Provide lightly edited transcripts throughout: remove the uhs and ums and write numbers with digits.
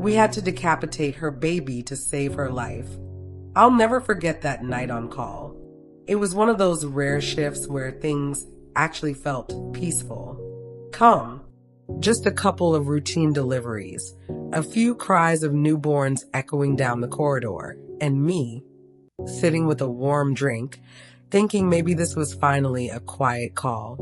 We had to decapitate her baby to save her life. I'll never forget that night on call. It was one of those rare shifts where things actually felt peaceful. Calm. Just a couple of routine deliveries, a few cries of newborns echoing down the corridor, and me, sitting with a warm drink, thinking maybe this was finally a quiet call.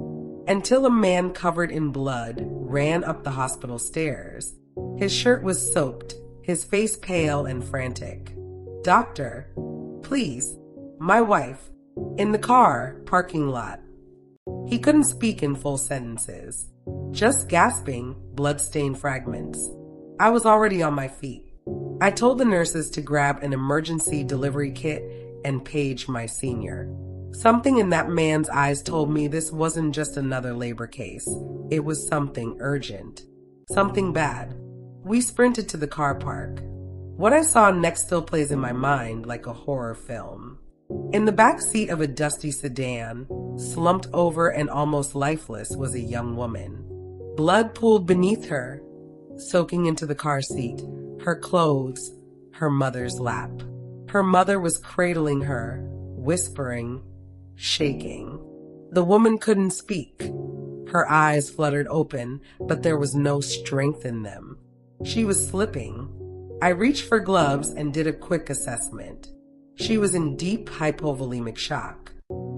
Until a man covered in blood ran up the hospital stairs. His shirt was soaked, his face pale and frantic. "Doctor, please, my wife, in the car, parking lot." He couldn't speak in full sentences, just gasping, blood-stained fragments. I was already on my feet. I told the nurses to grab an emergency delivery kit and page my senior. Something in that man's eyes told me this wasn't just another labor case. It was something urgent, something bad. We sprinted to the car park. What I saw next still plays in my mind like a horror film. In the back seat of a dusty sedan, slumped over and almost lifeless, was a young woman. Blood pooled beneath her, soaking into the car seat, her clothes, her mother's lap. Her mother was cradling her, whispering, shaking. The woman couldn't speak. Her eyes fluttered open, but there was no strength in them. She was slipping. I reached for gloves and did a quick assessment. She was in deep hypovolemic shock.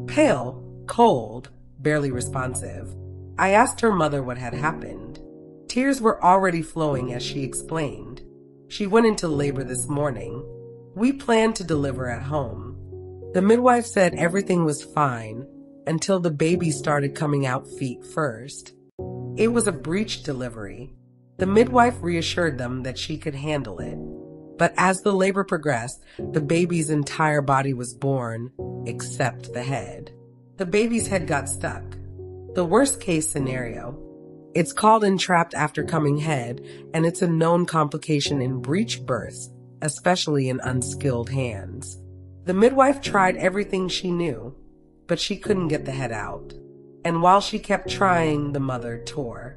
Pale, cold, barely responsive. I asked her mother what had happened. Tears were already flowing as she explained. She went into labor this morning. We planned to deliver at home. The midwife said everything was fine until the baby started coming out feet first. It was a breech delivery. The midwife reassured them that she could handle it. But as the labor progressed, the baby's entire body was born, except the head. The baby's head got stuck. The worst case scenario. It's called entrapped after coming head, and it's a known complication in breech births, especially in unskilled hands. The midwife tried everything she knew, but she couldn't get the head out. And while she kept trying, the mother tore.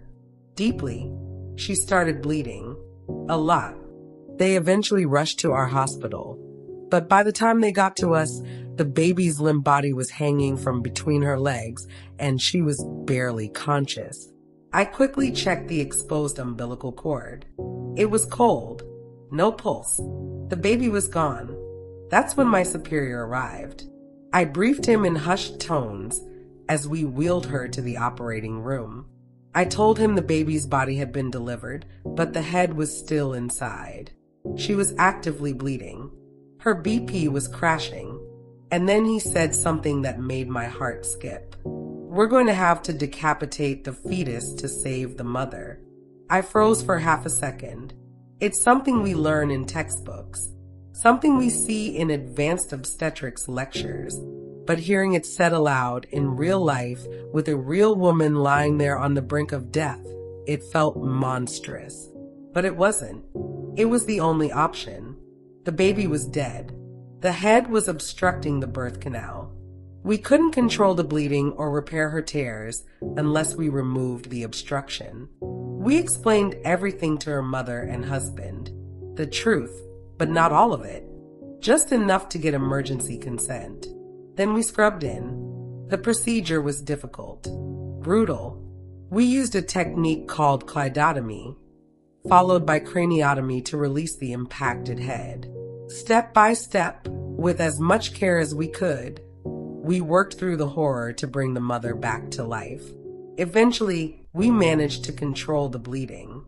Deeply, she started bleeding. A lot. They eventually rushed to our hospital. But by the time they got to us, the baby's limp body was hanging from between her legs, and she was barely conscious. I quickly checked the exposed umbilical cord. It was cold. No pulse. The baby was gone. That's when my superior arrived. I briefed him in hushed tones as we wheeled her to the operating room. I told him the baby's body had been delivered, but the head was still inside. She was actively bleeding. Her BP was crashing. And then he said something that made my heart skip. "We're going to have to decapitate the fetus to save the mother." I froze for half a second. It's something we learn in textbooks, something we see in advanced obstetrics lectures. But hearing it said aloud in real life with a real woman lying there on the brink of death, it felt monstrous. But it wasn't. It was the only option. The baby was dead. The head was obstructing the birth canal. We couldn't control the bleeding or repair her tears unless we removed the obstruction. We explained everything to her mother and husband. The truth, but not all of it. Just enough to get emergency consent. Then we scrubbed in. The procedure was difficult, brutal. We used a technique called clidotomy, followed by craniotomy to release the impacted head. Step by step, with as much care as we could, we worked through the horror to bring the mother back to life. Eventually, we managed to control the bleeding.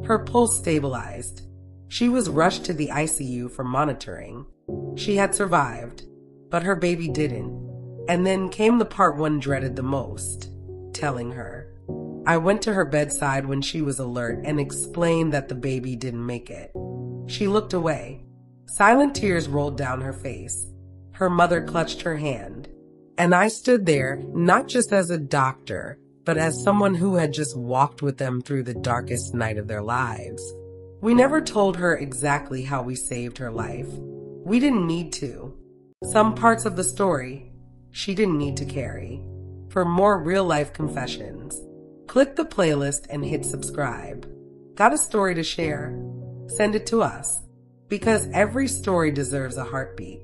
Her pulse stabilized. She was rushed to the ICU for monitoring. She had survived, but her baby didn't. And then came the part one dreaded the most, telling her. I went to her bedside when she was alert and explained that the baby didn't make it. She looked away. Silent tears rolled down her face. Her mother clutched her hand. And I stood there, not just as a doctor, but as someone who had just walked with them through the darkest night of their lives. We never told her exactly how we saved her life. We didn't need to. Some parts of the story, she didn't need to carry. For more real-life confessions, click the playlist and hit subscribe. Got a story to share? send it to us, because every story deserves a heartbeat.